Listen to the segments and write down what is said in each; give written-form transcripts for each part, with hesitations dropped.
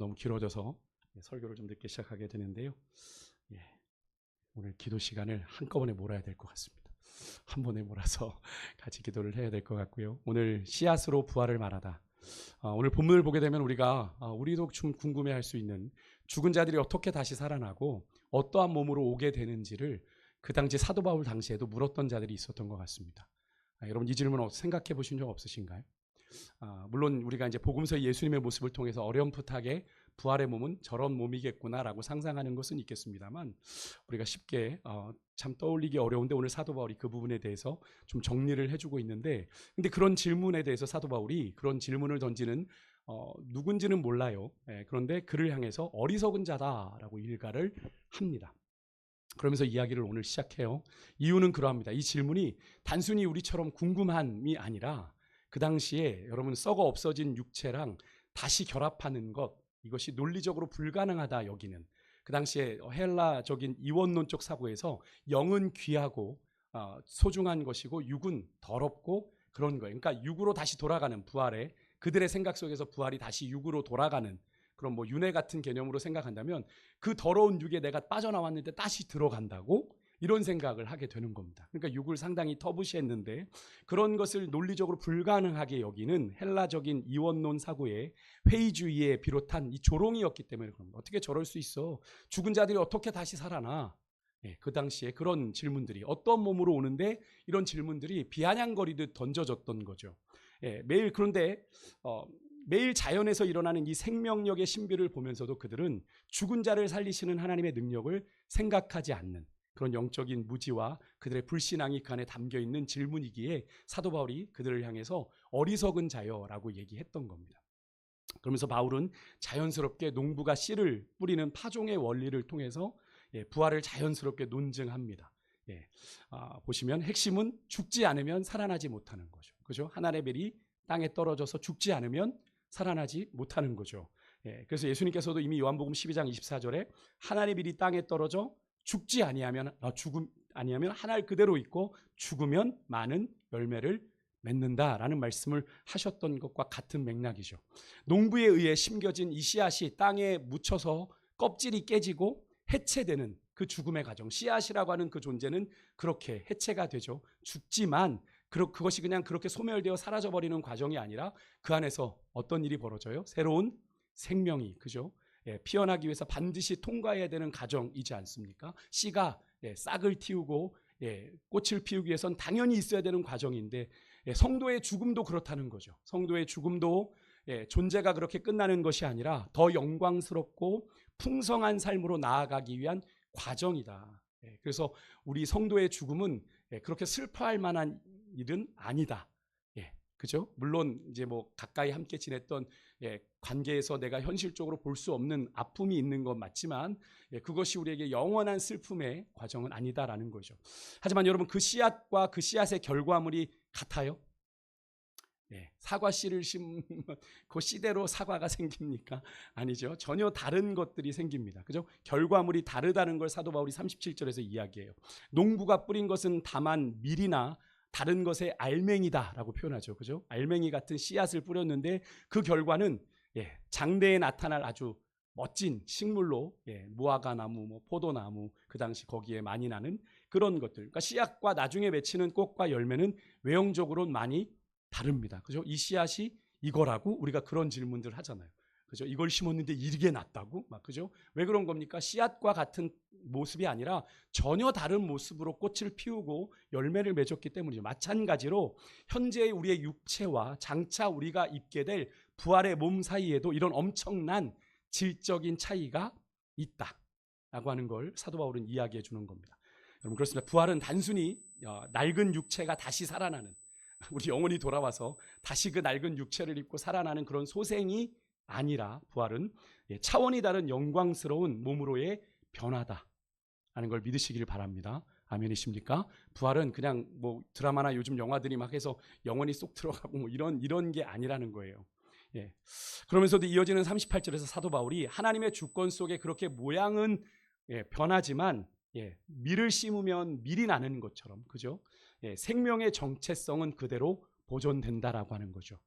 너무 길어져서 설교를 좀 늦게 시작하게 되는데요. 오늘 기도 시간을 한꺼번에 몰아야 될 것 같습니다. 한 번에 몰아서 같이 기도를 해야 될 것 같고요. 오늘 씨앗으로 부활을 말하다. 오늘 본문을 보게 되면 우리도 좀 궁금해할 수 있는 죽은 자들이 어떻게 다시 살아나고 어떠한 몸으로 오게 되는지를 그 당시 사도 바울 당시에도 물었던 자들이 있었던 것 같습니다. 여러분 이 질문 생각해 보신 적 없으신가요? 물론 우리가 이제 복음서 예수님의 모습을 통해서 어렴풋하게 부활의 몸은 저런 몸이겠구나라고 상상하는 것은 있겠습니다만 우리가 쉽게 참 떠올리기 어려운데 오늘 사도 바울이 그 부분에 대해서 좀 정리를 해주고 있는데, 근데 그런 질문에 대해서 사도 바울이 그런 질문을 던지는 누군지는 몰라요. 그런데 그를 향해서 어리석은 자다라고 일가를 합니다. 그러면서 이야기를 오늘 시작해요. 이유는 그러합니다. 이 질문이 단순히 우리처럼 궁금함이 아니라 그 당시에 여러분 썩어 없어진 육체랑 다시 결합하는 것, 이것이 논리적으로 불가능하다 여기는, 그 당시에 헬라적인 이원론적 사고에서 영은 귀하고 소중한 것이고 육은 더럽고 그런 거예요. 그러니까 육으로 다시 돌아가는 부활에, 그들의 생각 속에서 부활이 다시 육으로 돌아가는 그런 윤회 같은 개념으로 생각한다면 그 더러운 육에 내가 빠져나왔는데 다시 들어간다고? 이런 생각을 하게 되는 겁니다. 그러니까 육을 상당히 터부시했는데 그런 것을 논리적으로 불가능하게 여기는 헬라적인 이원론 사고의 회의주의에 비롯한 이 조롱이었기 때문에 그런 겁니다. 어떻게 저럴 수 있어? 죽은 자들이 어떻게 다시 살아나? 그 당시에 그런 질문들이 어떤 몸으로 오는데 이런 질문들이 비아냥거리듯 던져졌던 거죠. 매일 그런데 매일 자연에서 일어나는 이 생명력의 신비를 보면서도 그들은 죽은 자를 살리시는 하나님의 능력을 생각하지 않는 그런 영적인 무지와 그들의 불신앙이 그 안에 담겨있는 질문이기에 사도 바울이 그들을 향해서 어리석은 자여라고 얘기했던 겁니다. 그러면서 바울은 자연스럽게 농부가 씨를 뿌리는 파종의 원리를 통해서 부활을 자연스럽게 논증합니다. 보시면 핵심은 죽지 않으면 살아나지 못하는 거죠. 그죠? 하나님의 벨이 땅에 떨어져서 죽지 않으면 살아나지 못하는 거죠. 그래서 예수님께서도 이미 요한복음 12장 24절에 하나님의 벨이 땅에 떨어져 죽지 아니하면 하늘 그대로 있고 죽으면 많은 열매를 맺는다라는 말씀을 하셨던 것과 같은 맥락이죠. 농부에 의해 심겨진 이 씨앗이 땅에 묻혀서 껍질이 깨지고 해체되는 그 죽음의 과정, 씨앗이라고 하는 그 존재는 그렇게 해체가 되죠. 죽지만 그것이 그냥 그렇게 소멸되어 사라져버리는 과정이 아니라 그 안에서 어떤 일이 벌어져요? 새로운 생명이, 그죠? 피어나기 위해서 반드시 통과해야 되는 과정이지 않습니까? 씨가 싹을 틔우고 꽃을 피우기 위해서는 당연히 있어야 되는 과정인데 성도의 죽음도 그렇다는 거죠. 성도의 죽음도 존재가 그렇게 끝나는 것이 아니라 더 영광스럽고 풍성한 삶으로 나아가기 위한 과정이다. 그래서 우리 성도의 죽음은 그렇게 슬퍼할 만한 일은 아니다. 그죠? 물론 이제 가까이 함께 지냈던 관계에서 내가 현실적으로 볼 수 없는 아픔이 있는 건 맞지만 그것이 우리에게 영원한 슬픔의 과정은 아니다라는 거죠. 하지만 여러분 그 씨앗과 그 씨앗의 결과물이 같아요? 사과 씨를 심으면 그 씨대로 사과가 생깁니까? 아니죠. 전혀 다른 것들이 생깁니다. 그죠? 결과물이 다르다는 걸 사도 바울이 37절에서 이야기해요. 농부가 뿌린 것은 다만 밀이나 다른 것의 알맹이다라고 표현하죠. 그죠? 알맹이 같은 씨앗을 뿌렸는데 그 결과는 장대에 나타날 아주 멋진 식물로 무화과 나무, 포도나무, 그 당시 거기에 많이 나는 그런 것들. 그러니까 씨앗과 나중에 맺히는 꽃과 열매는 외형적으로는 많이 다릅니다. 그죠? 이 씨앗이 이거라고 우리가 그런 질문들 하잖아요. 그죠? 이걸 심었는데 이게 낫다고? 그죠? 왜 그런 겁니까? 씨앗과 같은 모습이 아니라 전혀 다른 모습으로 꽃을 피우고 열매를 맺었기 때문이죠. 마찬가지로 현재의 우리의 육체와 장차 우리가 입게 될 부활의 몸 사이에도 이런 엄청난 질적인 차이가 있다라고 하는 걸 사도 바울은 이야기해 주는 겁니다. 여러분 그렇습니다. 부활은 단순히 낡은 육체가 다시 살아나는, 우리 영혼이 돌아와서 다시 그 낡은 육체를 입고 살아나는 그런 소생이 아니라 부활은 차원이 다른 영광스러운 몸으로의 변화다 하는 걸 믿으시길 바랍니다. 아멘이십니까? 부활은 그냥 드라마나 요즘 영화들이 막 해서 영혼이 쏙 들어가고 이런 게 아니라는 거예요. 그러면서도 이어지는 38절에서 사도 바울이 하나님의 주권 속에 그렇게 모양은 변하지만 밀을 심으면 밀이 나는 것처럼, 그죠? 생명의 정체성은 그대로 보존된다라고 하는 거죠.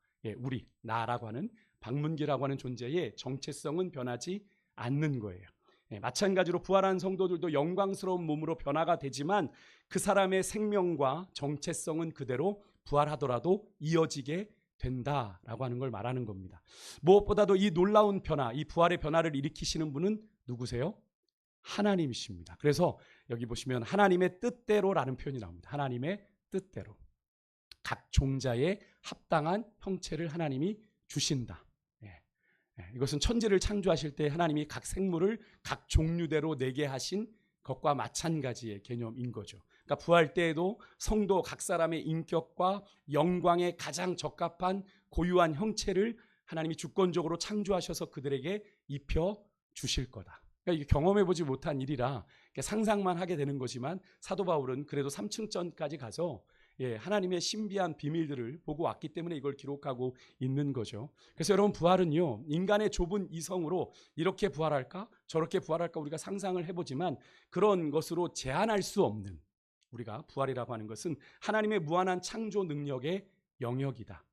나라고 하는 방문기라고 하는 존재의 정체성은 변하지 않는 거예요. 마찬가지로 부활한 성도들도 영광스러운 몸으로 변화가 되지만 그 사람의 생명과 정체성은 그대로 부활하더라도 이어지게 된다라고 하는 걸 말하는 겁니다. 무엇보다도 이 놀라운 변화, 이 부활의 변화를 일으키시는 분은 누구세요? 하나님이십니다. 그래서 여기 보시면 하나님의 뜻대로라는 표현이 나옵니다. 하나님의 뜻대로. 각 종자에 합당한 형체를 하나님이 주신다. 이것은 천지를 창조하실 때 하나님이 각 생물을 각 종류대로 내게 하신 것과 마찬가지의 개념인 거죠. 그러니까 부활 때에도 성도 각 사람의 인격과 영광에 가장 적합한 고유한 형체를 하나님이 주권적으로 창조하셔서 그들에게 입혀 주실 거다. 그러니까 이게 경험해보지 못한 일이라 상상만 하게 되는 거지만 사도 바울은 그래도 3층전까지 가서 하나님의 신비한 비밀들을 보고 왔기 때문에 이걸 기록하고 있는 거죠. 그래서 여러분, 부활은요, 인간의 좁은 이성으로 이렇게 부활할까 저렇게 부활할까 우리가 상상을 해보지만 그런 것으로 제한할 수 없는, 우리가 부활이라고 하는 것은 하나님의 무한한 창조 능력의 영역이다.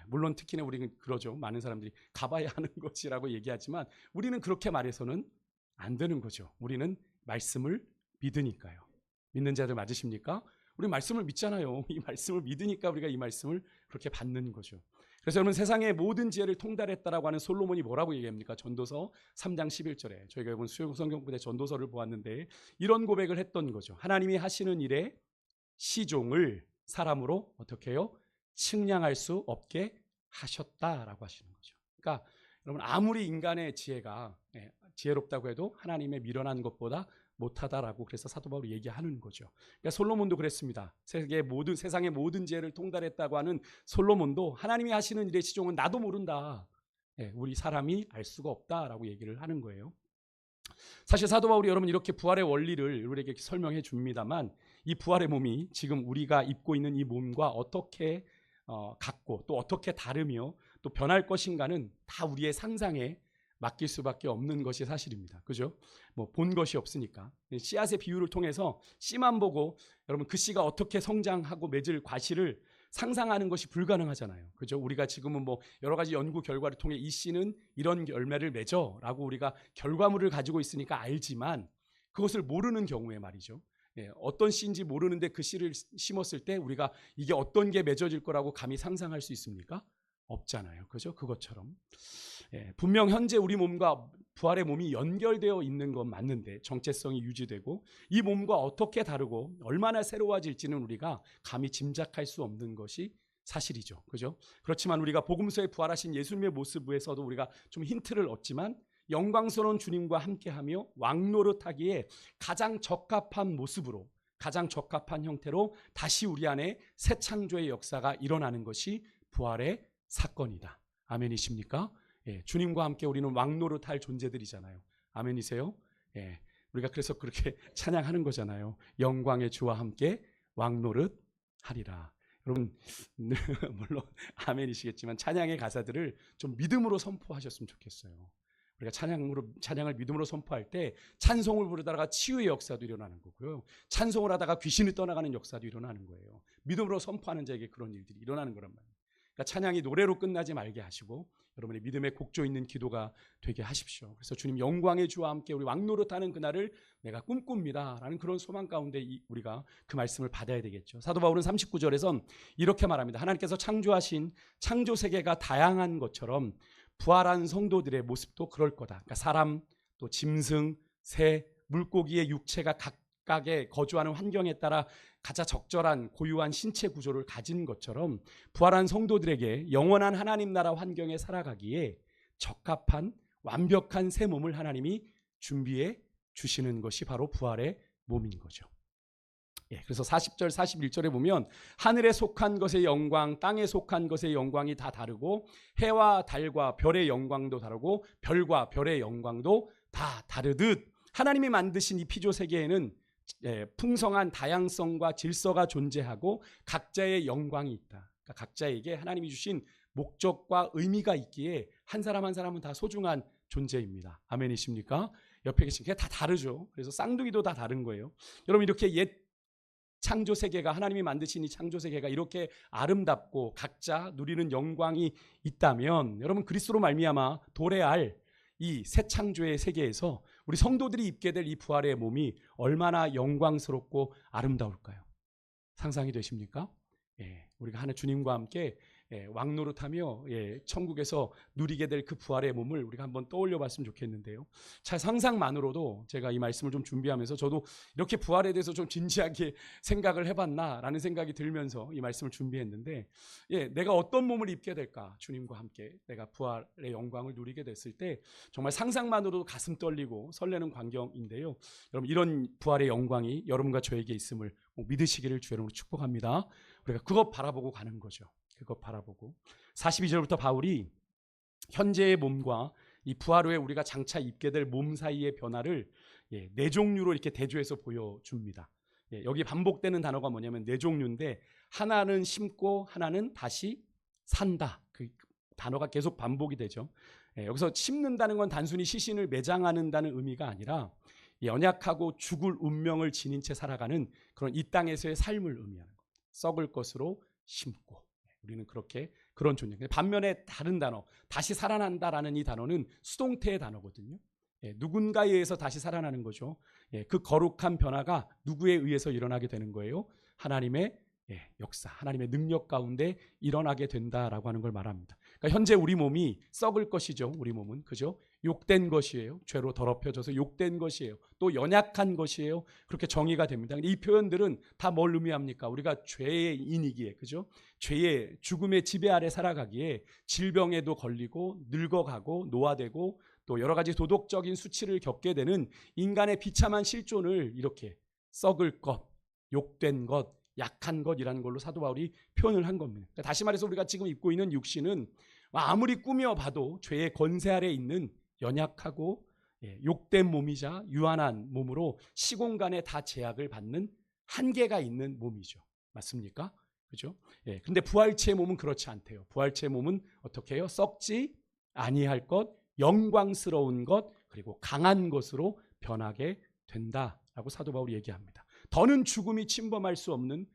물론 특히나 우리는 그러죠. 많은 사람들이 가봐야 하는 것이라고 얘기하지만 우리는 그렇게 말해서는 안 되는 거죠. 우리는 말씀을 믿으니까요. 믿는 자들 맞으십니까? 우리 말씀을 믿잖아요. 이 말씀을 믿으니까 우리가 이 말씀을 그렇게 받는 거죠. 그래서 여러분, 세상의 모든 지혜를 통달했다라고 하는 솔로몬이 뭐라고 얘기합니까? 전도서 3장 11절에 저희가 이번 수요 성경부대 전도서를 보았는데 이런 고백을 했던 거죠. 하나님이 하시는 일에 시종을 사람으로 어떻게 해요? 측량할 수 없게 하셨다라고 하시는 거죠. 그러니까 여러분, 아무리 인간의 지혜가 지혜롭다고 해도 하나님의 미련한 것보다 못하다라고 그래서 사도 바울이 얘기하는 거죠. 그러니까 솔로몬도 그랬습니다. 세상의 모든 지혜를 통달했다고 하는 솔로몬도 하나님이 하시는 일의 시종은 나도 모른다. 우리 사람이 알 수가 없다라고 얘기를 하는 거예요. 사실 사도 바울이 여러분 이렇게 부활의 원리를 우리에게 설명해 줍니다만 이 부활의 몸이 지금 우리가 입고 있는 이 몸과 어떻게 같고 또 어떻게 다르며 또 변할 것인가는 다 우리의 상상에 맡길 수밖에 없는 것이 사실입니다. 그죠? 본 것이 없으니까. 씨앗의 비유를 통해서 씨만 보고 여러분 그 씨가 어떻게 성장하고 맺을 과실을 상상하는 것이 불가능하잖아요. 그죠? 우리가 지금은 여러 가지 연구 결과를 통해 이 씨는 이런 열매를 맺어라고 우리가 결과물을 가지고 있으니까 알지만 그것을 모르는 경우에 말이죠. 어떤 씨인지 모르는데 그 씨를 심었을 때 우리가 이게 어떤 게 맺어질 거라고 감히 상상할 수 있습니까? 없잖아요. 그죠? 그것처럼. 분명 현재 우리 몸과 부활의 몸이 연결되어 있는 건 맞는데 정체성이 유지되고 이 몸과 어떻게 다르고 얼마나 새로워질지는 우리가 감히 짐작할 수 없는 것이 사실이죠. 그죠? 그렇지만 우리가 복음서에 부활하신 예수님의 모습에서도 우리가 좀 힌트를 얻지만 영광스러운 주님과 함께하며 왕노릇하기에 가장 적합한 모습으로, 가장 적합한 형태로 다시 우리 안에 새 창조의 역사가 일어나는 것이 부활의 사건이다. 아멘이십니까? 주님과 함께 우리는 왕노릇할 존재들이잖아요. 아멘이세요? 우리가 그래서 그렇게 찬양하는 거잖아요. 영광의 주와 함께 왕노릇하리라. 여러분 물론 아멘이시겠지만 찬양의 가사들을 좀 믿음으로 선포하셨으면 좋겠어요. 우리가 찬양을 믿음으로 선포할 때 찬송을 부르다가 치유의 역사도 일어나는 거고요. 찬송을 하다가 귀신이 떠나가는 역사도 일어나는 거예요. 믿음으로 선포하는 자에게 그런 일들이 일어나는 거란 말이에요. 그러니까 찬양이 노래로 끝나지 말게 하시고 여러분의 믿음의 곡조 있는 기도가 되게 하십시오. 그래서 주님 영광의 주와 함께 우리 왕노릇하는 그날을 내가 꿈꿉니다 라는 그런 소망 가운데 우리가 그 말씀을 받아야 되겠죠. 사도 바울은 39절에선 이렇게 말합니다. 하나님께서 창조하신 창조 세계가 다양한 것처럼 부활한 성도들의 모습도 그럴 거다. 그러니까 사람, 또 짐승, 새, 물고기의 육체가 각각의 거주하는 환경에 따라 가장 적절한 고유한 신체 구조를 가진 것처럼 부활한 성도들에게 영원한 하나님 나라 환경에 살아가기에 적합한 완벽한 새 몸을 하나님이 준비해 주시는 것이 바로 부활의 몸인 거죠. 그래서 40절 41절에 보면 하늘에 속한 것의 영광, 땅에 속한 것의 영광이 다 다르고 해와 달과 별의 영광도 다르고 별과 별의 영광도 다 다르듯 하나님이 만드신 이 피조 세계에는 풍성한 다양성과 질서가 존재하고 각자의 영광이 있다. 그러니까 각자에게 하나님이 주신 목적과 의미가 있기에 한 사람 한 사람은 다 소중한 존재입니다. 아멘이십니까? 옆에 계신 게 다 다르죠. 그래서 쌍둥이도 다 다른 거예요. 여러분 이렇게 옛 창조 세계가, 하나님이 만드신 이 창조 세계가 이렇게 아름답고 각자 누리는 영광이 있다면, 여러분 그리스도로 말미암아 도래할 이 새 창조의 세계에서 우리 성도들이 입게 될 이 부활의 몸이 얼마나 영광스럽고 아름다울까요? 상상이 되십니까? 우리가 하는 주님과 함께 왕노릇하며 천국에서 누리게 될 그 부활의 몸을 우리가 한번 떠올려 봤으면 좋겠는데요. 자, 상상만으로도 제가 이 말씀을 좀 준비하면서 저도 이렇게 부활에 대해서 좀 진지하게 생각을 해봤나라는 생각이 들면서 이 말씀을 준비했는데, 내가 어떤 몸을 입게 될까? 주님과 함께 내가 부활의 영광을 누리게 됐을 때 정말 상상만으로도 가슴 떨리고 설레는 광경인데요. 여러분, 이런 부활의 영광이 여러분과 저에게 있음을 꼭 믿으시기를 주의 이름으로 축복합니다. 우리가 그것 바라보고 가는 거죠. 그것 바라보고 42절부터 바울이 현재의 몸과 이 부활 후에 우리가 장차 입게 될 몸 사이의 변화를 네 종류로 이렇게 대조해서 보여줍니다. 여기 반복되는 단어가 뭐냐면 네 종류인데, 하나는 심고 하나는 다시 산다. 그 단어가 계속 반복이 되죠. 여기서 심는다는 건 단순히 시신을 매장하는다는 의미가 아니라 연약하고 죽을 운명을 지닌 채 살아가는 그런 이 땅에서의 삶을 의미하는 겁니다. 썩을 것으로 심고, 우리는 그런 존재. 반면에 다른 단어, 다시 살아난다라는 이 단어는 수동태의 단어거든요. 누군가에 의해서 다시 살아나는 거죠. 그 거룩한 변화가 누구에 의해서 일어나게 되는 거예요? 하나님의 역사, 하나님의 능력 가운데 일어나게 된다라고 하는 걸 말합니다. 그러니까 현재 우리 몸이 썩을 것이죠. 우리 몸은, 그죠? 욕된 것이에요. 죄로 더럽혀져서 욕된 것이에요. 또 연약한 것이에요. 그렇게 정의가 됩니다. 이 표현들은 다 뭘 의미합니까? 우리가 죄인이기에, 그죠? 죄의 죽음의 지배 아래 살아가기에 질병에도 걸리고 늙어가고 노화되고 또 여러 가지 도덕적인 수치를 겪게 되는 인간의 비참한 실존을 이렇게 썩을 것, 욕된 것, 약한 것이라는 걸로 사도 바울이 표현을 한 겁니다. 그러니까 다시 말해서 우리가 지금 입고 있는 육신은 아무리 꾸며봐도 죄의 권세 아래 있는 연약하고 욕된 몸이자 유한한 몸으로 시공간에 다 제약을 받는 한계가 있는 몸이죠. 맞습니까? 그죠? 근데 부활체의 몸은 그렇지 않대요. 부활체의 몸은 어떻게 해요? 썩지 아니할 것, 영광스러운 것, 그리고 강한 것으로 변하게 된다라고 사도 바울이 얘기합니다. 더는 죽음이 침범할 수 없는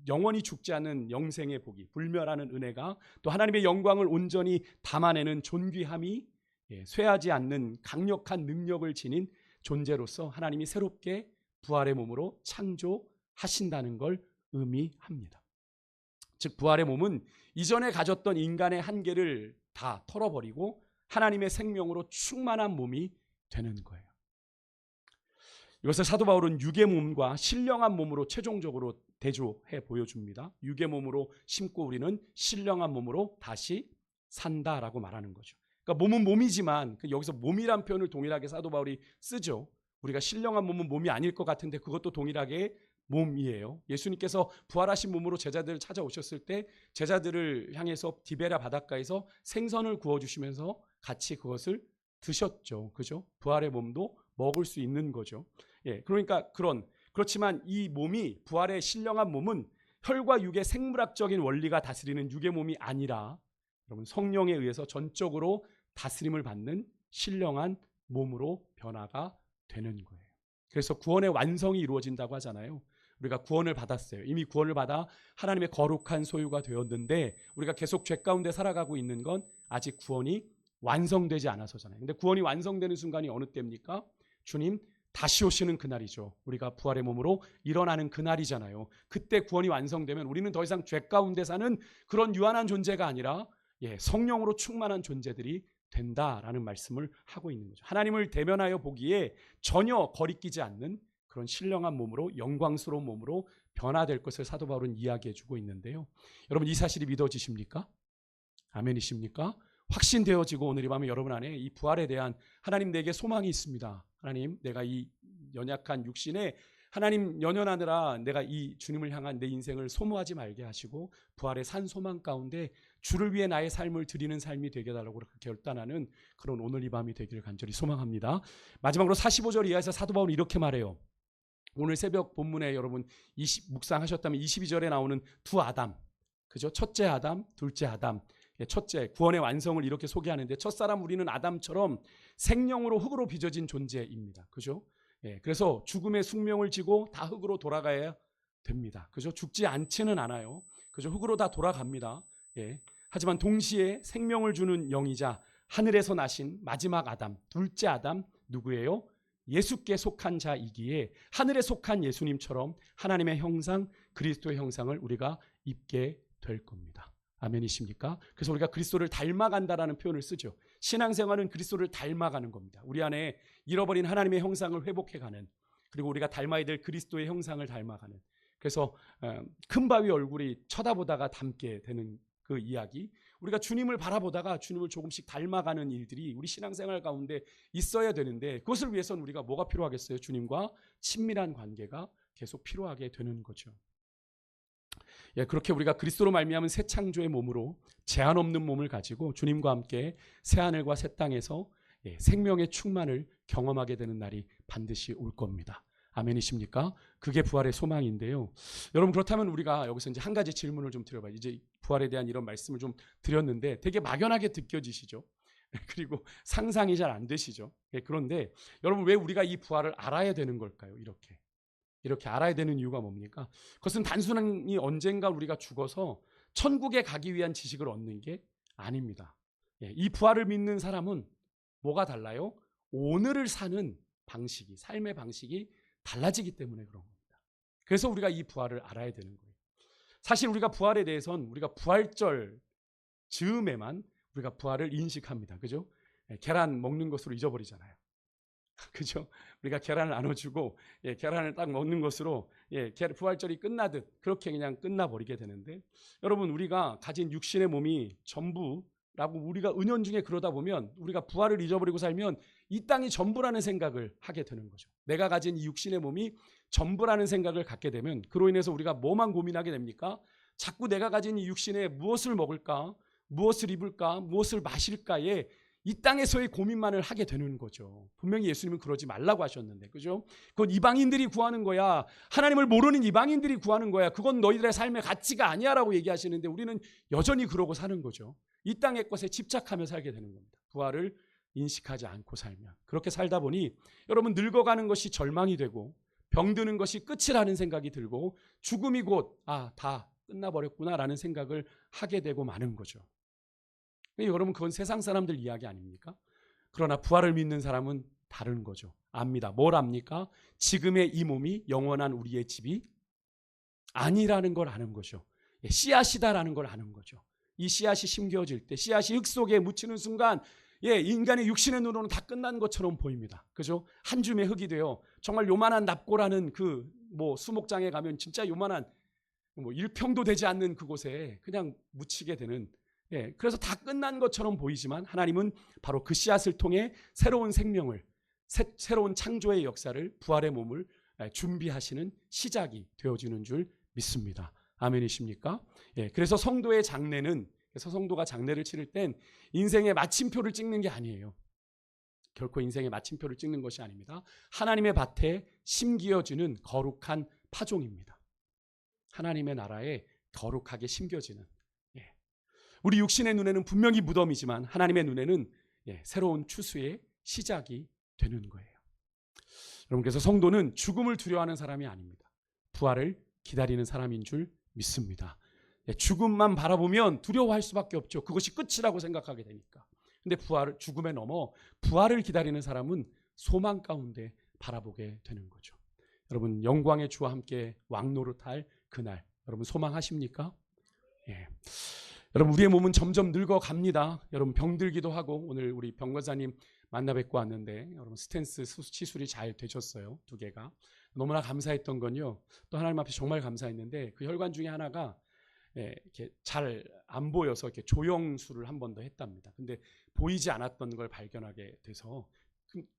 영원히 죽지 않는 영생의 복이, 불멸하는 은혜가, 또 하나님의 영광을 온전히 담아내는 존귀함이 쇠하지 않는 강력한 능력을 지닌 존재로서 하나님이 새롭게 부활의 몸으로 창조하신다는 걸 의미합니다. 즉 부활의 몸은 이전에 가졌던 인간의 한계를 다 털어버리고 하나님의 생명으로 충만한 몸이 되는 거예요. 이것을 사도 바울은 육의 몸과 신령한 몸으로 최종적으로 대조해 보여줍니다. 육의 몸으로 심고 우리는 신령한 몸으로 다시 산다라고 말하는 거죠. 그러니까 몸은 몸이지만 여기서 몸이란 표현을 동일하게 사도 바울이 쓰죠. 우리가 신령한 몸은 몸이 아닐 것 같은데 그것도 동일하게 몸이에요. 예수님께서 부활하신 몸으로 제자들을 찾아오셨을 때 제자들을 향해서 디베랴 바닷가에서 생선을 구워주시면서 같이 그것을 드셨죠. 그죠? 부활의 몸도 먹을 수 있는 거죠. 그러니까 그렇지만 이 몸이, 부활의 신령한 몸은 혈과 육의 생물학적인 원리가 다스리는 육의 몸이 아니라 여러분 성령에 의해서 전적으로 다스림을 받는 신령한 몸으로 변화가 되는 거예요. 그래서 구원의 완성이 이루어진다고 하잖아요. 우리가 구원을 받았어요. 이미 구원을 받아 하나님의 거룩한 소유가 되었는데 우리가 계속 죄 가운데 살아가고 있는 건 아직 구원이 완성되지 않아서잖아요. 근데 구원이 완성되는 순간이 어느 때입니까? 주님 다시 오시는 그날이죠. 우리가 부활의 몸으로 일어나는 그날이잖아요. 그때 구원이 완성되면 우리는 더 이상 죄 가운데 사는 그런 유한한 존재가 아니라 성령으로 충만한 존재들이 된다라는 말씀을 하고 있는 거죠. 하나님을 대면하여 보기에 전혀 거리끼지 않는 그런 신령한 몸으로, 영광스러운 몸으로 변화될 것을 사도 바울은 이야기해 주고 있는데요. 여러분 이 사실이 믿어지십니까? 아멘이십니까? 확신되어지고 오늘 이 밤에 여러분 안에 이 부활에 대한 하나님 내게 소망이 있습니다. 하나님, 내가 이 연약한 육신에 하나님 연연하느라 내가 이 주님을 향한 내 인생을 소모하지 말게 하시고 부활의 산 소망 가운데 주를 위해 나의 삶을 드리는 삶이 되게 해달라고 그렇게 결단하는 그런 오늘 이 밤이 되기를 간절히 소망합니다. 마지막으로 45절 이하에서 사도 바울은 이렇게 말해요. 오늘 새벽 본문에 여러분 묵상하셨다면 22절에 나오는 두 아담, 그죠? 첫째 아담, 둘째 아담. 첫째, 구원의 완성을 이렇게 소개하는데 첫사람 우리는 아담처럼 생명으로 흙으로 빚어진 존재입니다. 그죠? 그래서 죽음의 숙명을 지고 다 흙으로 돌아가야 됩니다. 그죠? 죽지 않지는 않아요. 그죠? 흙으로 다 돌아갑니다. 예. 하지만 동시에 생명을 주는 영이자 하늘에서 나신 마지막 아담, 둘째 아담 누구예요? 예수께 속한 자이기에 하늘에 속한 예수님처럼 하나님의 형상, 그리스도의 형상을 우리가 입게 될 겁니다. 아멘이십니까? 그래서 우리가 그리스도를 닮아간다라는 표현을 쓰죠. 신앙생활은 그리스도를 닮아가는 겁니다. 우리 안에 잃어버린 하나님의 형상을 회복해가는, 그리고 우리가 닮아야 될 그리스도의 형상을 닮아가는. 그래서 큰 바위 얼굴이 쳐다보다가 닮게 되는 그 이야기, 우리가 주님을 바라보다가 주님을 조금씩 닮아가는 일들이 우리 신앙생활 가운데 있어야 되는데, 그것을 위해서는 우리가 뭐가 필요하겠어요? 주님과 친밀한 관계가 계속 필요하게 되는 거죠. 예, 그렇게 우리가 그리스도로 말미암은 새 창조의 몸으로 제한 없는 몸을 가지고 주님과 함께 새 하늘과 새 땅에서 생명의 충만을 경험하게 되는 날이 반드시 올 겁니다. 아멘이십니까? 그게 부활의 소망인데요. 여러분, 그렇다면 우리가 여기서 이제 한 가지 질문을 좀 드려봐요. 이제 부활에 대한 이런 말씀을 좀 드렸는데 되게 막연하게 느껴지시죠? 그리고 상상이 잘 안 되시죠? 그런데 여러분, 왜 우리가 이 부활을 알아야 되는 걸까요? 이렇게 알아야 되는 이유가 뭡니까? 그것은 단순히 언젠가 우리가 죽어서 천국에 가기 위한 지식을 얻는 게 아닙니다. 이 부활을 믿는 사람은 뭐가 달라요? 오늘을 사는 방식이, 삶의 방식이 달라지기 때문에 그런 겁니다. 그래서 우리가 이 부활을 알아야 되는 거예요. 사실 우리가 부활에 대해서는 우리가 부활절 즈음에만 우리가 부활을 인식합니다. 그죠? 계란 먹는 것으로 잊어버리잖아요. 그죠? 우리가 계란을 나눠주고 계란을 딱 먹는 것으로 부활절이 끝나듯 그렇게 그냥 끝나버리게 되는데, 여러분, 우리가 가진 육신의 몸이 전부라고 우리가 은연중에 그러다 보면 우리가 부활을 잊어버리고 살면 이 땅이 전부라는 생각을 하게 되는 거죠. 내가 가진 이 육신의 몸이 전부라는 생각을 갖게 되면 그로 인해서 우리가 뭐만 고민하게 됩니까? 자꾸 내가 가진 이 육신에 무엇을 먹을까, 무엇을 입을까, 무엇을 마실까에 이 땅에서의 고민만을 하게 되는 거죠. 분명히 예수님은 그러지 말라고 하셨는데, 그죠? 그건 이방인들이 구하는 거야. 하나님을 모르는 이방인들이 구하는 거야. 그건 너희들의 삶의 가치가 아니야라고 얘기하시는데 우리는 여전히 그러고 사는 거죠. 이 땅의 것에 집착하며 살게 되는 겁니다. 부활을 인식하지 않고 살면. 그렇게 살다 보니 여러분, 늙어가는 것이 절망이 되고 병드는 것이 끝이라는 생각이 들고 죽음이 곧 다 끝나버렸구나라는 생각을 하게 되고 마는 거죠. 여러분, 그건 세상 사람들 이야기 아닙니까? 그러나 부활을 믿는 사람은 다른 거죠. 압니다. 뭘 압니까? 지금의 이 몸이 영원한 우리의 집이 아니라는 걸 아는 거죠. 씨앗이다라는 걸 아는 거죠. 이 씨앗이 심겨질 때, 씨앗이 흙 속에 묻히는 순간 인간의 육신의 눈으로는 다 끝난 것처럼 보입니다. 그죠? 한 줌의 흙이 되어 정말 요만한 납고라는 그 수목장에 가면 진짜 요만한 1평도 되지 않는 그곳에 그냥 묻히게 되는, 그래서 다 끝난 것처럼 보이지만 하나님은 바로 그 씨앗을 통해 새로운 생명을, 새로운 창조의 역사를, 부활의 몸을 준비하시는 시작이 되어지는 줄 믿습니다. 아멘이십니까? 그래서 성도의 장례는, 그래서 성도가 장례를 치를 땐 인생의 마침표를 찍는 게 아니에요. 결코 인생의 마침표를 찍는 것이 아닙니다. 하나님의 밭에 심기어지는 거룩한 파종입니다. 하나님의 나라에 거룩하게 심겨지는, 우리 육신의 눈에는 분명히 무덤이지만 하나님의 눈에는 새로운 추수의 시작이 되는 거예요. 여러분, 그래서 성도는 죽음을 두려워하는 사람이 아닙니다. 부활을 기다리는 사람인 줄 믿습니다. 죽음만 바라보면 두려워할 수밖에 없죠. 그것이 끝이라고 생각하게 되니까. 근데 죽음에 넘어 부활을 기다리는 사람은 소망 가운데 바라보게 되는 거죠. 여러분, 영광의 주와 함께 왕노릇할 그날, 여러분 소망하십니까? 여러분, 우리의 몸은 점점 늙어갑니다. 여러분, 병들기도 하고, 오늘 우리 병과사님 만나 뵙고 왔는데 여러분, 스텐스 시술이 잘 되셨어요. 2개가. 너무나 감사했던 건요, 또 하나님 앞에 정말 감사했는데 그 혈관 중에 하나가 이렇게 잘 안 보여서 이렇게 조영술을 한 번 더 했답니다. 근데 보이지 않았던 걸 발견하게 돼서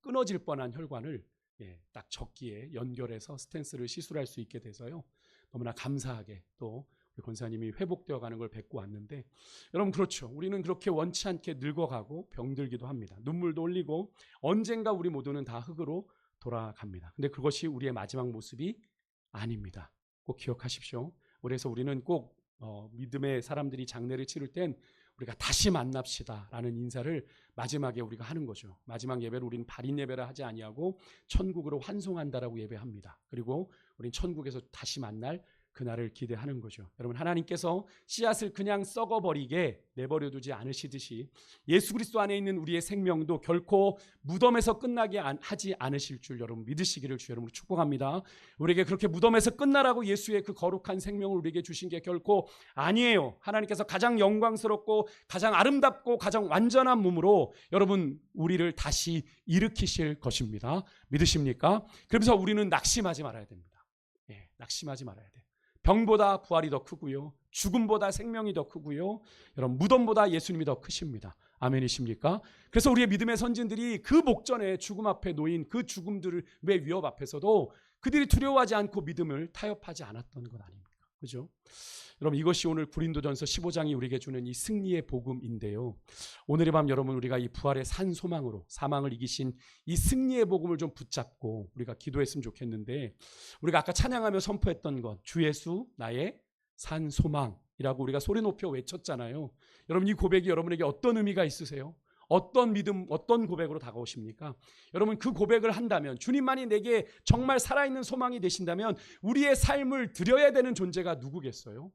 끊어질 뻔한 혈관을 딱 적기에 연결해서 스텐스를 시술할 수 있게 돼서요, 너무나 감사하게 또 권사님이 회복되어 가는 걸 뵙고 왔는데, 여러분, 그렇죠. 우리는 그렇게 원치 않게 늙어가고 병들기도 합니다. 눈물도 흘리고 언젠가 우리 모두는 다 흙으로 돌아갑니다. 근데 그것이 우리의 마지막 모습이 아닙니다. 꼭 기억하십시오. 그래서 우리는 꼭 믿음의 사람들이 장례를 치를 땐 우리가 다시 만납시다 라는 인사를 마지막에 우리가 하는 거죠. 마지막 예배를 우리는 발인 예배라 하지 아니하고 천국으로 환송한다라고 예배합니다. 그리고 우리는 천국에서 다시 만날 그날을 기대하는 거죠. 여러분, 하나님께서 씨앗을 그냥 썩어버리게 내버려두지 않으시듯이 예수 그리스도 안에 있는 우리의 생명도 결코 무덤에서 끝나게 하지 않으실 줄 여러분 믿으시기를 주 여러분으로 축복합니다. 우리에게 그렇게 무덤에서 끝나라고 예수의 그 거룩한 생명을 우리에게 주신 게 결코 아니에요. 하나님께서 가장 영광스럽고 가장 아름답고 가장 완전한 몸으로 여러분 우리를 다시 일으키실 것입니다. 믿으십니까? 그러면서 우리는 낙심하지 말아야 됩니다. 낙심하지 말아야 돼요. 병보다 부활이 더 크고요. 죽음보다 생명이 더 크고요. 여러분 무덤보다 예수님이 더 크십니다. 아멘이십니까? 그래서 우리의 믿음의 선진들이 그 목전에 죽음 앞에 놓인 그 죽음들의 위협 앞에서도 그들이 두려워하지 않고 믿음을 타협하지 않았던 것 아닙니까? 그죠? 여러분 이것이 오늘 고린도전서 15장이 우리에게 주는 이 승리의 복음인데요. 오늘의 밤 여러분 우리가 이 부활의 산 소망으로 사망을 이기신 이 승리의 복음을 좀 붙잡고 우리가 기도했으면 좋겠는데, 우리가 아까 찬양하며 선포했던 것, 주 예수 나의 산 소망이라고 우리가 소리 높여 외쳤잖아요. 여러분 이 고백이 여러분에게 어떤 의미가 있으세요? 어떤 믿음, 어떤 고백으로 다가오십니까? 여러분 그 고백을 한다면, 주님만이 내게 정말 살아있는 소망이 되신다면 우리의 삶을 드려야 되는 존재가 누구겠어요?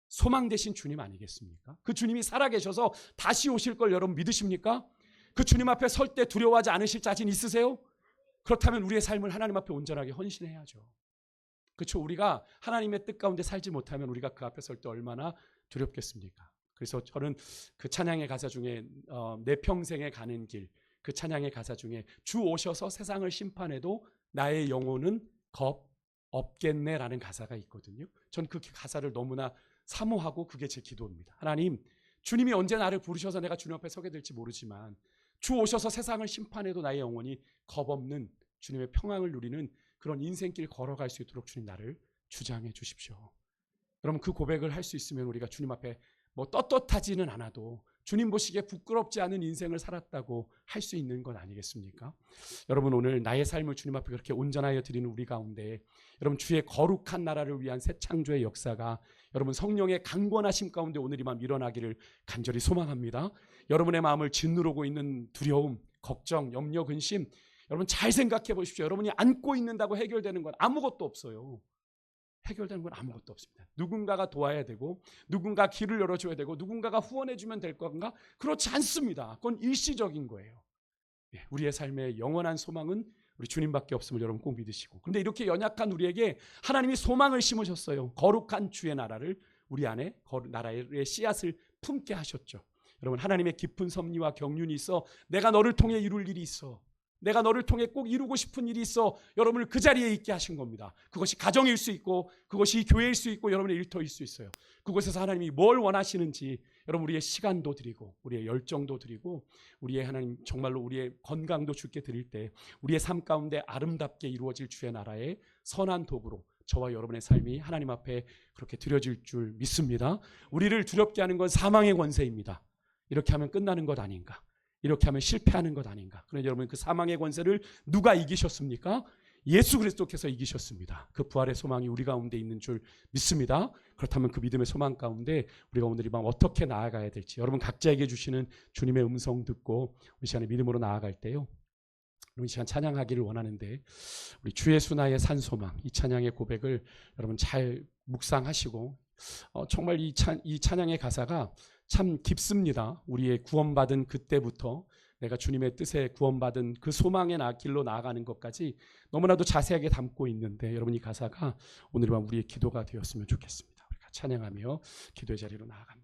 소망 되신 주님 아니겠습니까? 그 주님이 살아계셔서 다시 오실 걸 여러분 믿으십니까? 그 주님 앞에 설 때 두려워하지 않으실 자신 있으세요? 그렇다면 우리의 삶을 하나님 앞에 온전하게 헌신해야죠. 그렇죠? 우리가 하나님의 뜻 가운데 살지 못하면 우리가 그 앞에 설 때 얼마나 두렵겠습니까? 그래서 저는 그 찬양의 가사 중에 내 평생에 가는 길, 그 찬양의 가사 중에 주 오셔서 세상을 심판해도 나의 영혼은 겁 없겠네라는 가사가 있거든요. 전 그 가사를 너무나 사모하고 그게 제 기도입니다. 하나님, 주님이 언제 나를 부르셔서 내가 주님 앞에 서게 될지 모르지만 주 오셔서 세상을 심판해도 나의 영혼이 겁 없는 주님의 평강을 누리는 그런 인생길 걸어갈 수 있도록 주님 나를 주장해 주십시오. 여러분 그 고백을 할 수 있으면 우리가 주님 앞에 뭐 떳떳하지는 않아도 주님 보시기에 부끄럽지 않은 인생을 살았다고 할 수 있는 건 아니겠습니까? 여러분 오늘 나의 삶을 주님 앞에 그렇게 온전하여 드리는 우리 가운데 여러분 주의 거룩한 나라를 위한 새 창조의 역사가 여러분 성령의 강권하심 가운데 오늘 이 밤 일어나기를 간절히 소망합니다. 여러분의 마음을 짓누르고 있는 두려움, 걱정, 염려, 근심, 여러분 잘 생각해 보십시오. 여러분이 안고 있는다고 해결되는 건 아무것도 없어요. 해결되는 건 아무것도 없습니다. 누군가가 도와야 되고 누군가 길을 열어줘야 되고 누군가가 후원해주면 될 건가? 그렇지 않습니다. 그건 일시적인 거예요. 우리의 삶의 영원한 소망은 우리 주님밖에 없음을 여러분 꼭 믿으시고, 그런데 이렇게 연약한 우리에게 하나님이 소망을 심으셨어요. 거룩한 주의 나라를 우리 안에 나라의 씨앗을 품게 하셨죠. 여러분 하나님의 깊은 섭리와 경륜이 있어 내가 너를 통해 이룰 일이 있어, 내가 너를 통해 꼭 이루고 싶은 일이 있어 여러분을 그 자리에 있게 하신 겁니다. 그것이 가정일 수 있고 그것이 교회일 수 있고 여러분의 일터일 수 있어요. 그곳에서 하나님이 뭘 원하시는지 여러분 우리의 시간도 드리고 우리의 열정도 드리고 우리의 하나님 정말로 우리의 건강도 주께 드릴 때 우리의 삶 가운데 아름답게 이루어질 주의 나라의 선한 도구로 저와 여러분의 삶이 하나님 앞에 그렇게 드려질 줄 믿습니다. 우리를 두렵게 하는 건 사망의 권세입니다. 이렇게 하면 끝나는 것 아닌가? 이렇게 하면 실패하는 것 아닌가? 그런데 여러분 그 사망의 권세를 누가 이기셨습니까? 예수 그리스도께서 이기셨습니다. 그 부활의 소망이 우리 가운데 있는 줄 믿습니다. 그렇다면 그 믿음의 소망 가운데 우리가 오늘 이 밤 어떻게 나아가야 될지 여러분 각자에게 주시는 주님의 음성 듣고 우리 시간에 믿음으로 나아갈 때요, 우리 시간 찬양하기를 원하는데 우리 주 예수 나의 산 소망, 이 찬양의 고백을 여러분 잘 묵상하시고 정말 이 찬양의 가사가 참 깊습니다. 우리의 구원받은 그때부터 내가 주님의 뜻에 구원받은 그 소망의 길로 나아가는 것까지 너무나도 자세하게 담고 있는데 여러분 이 가사가 오늘 밤 우리의 기도가 되었으면 좋겠습니다. 우리가 찬양하며 기도의 자리로 나아갑니다.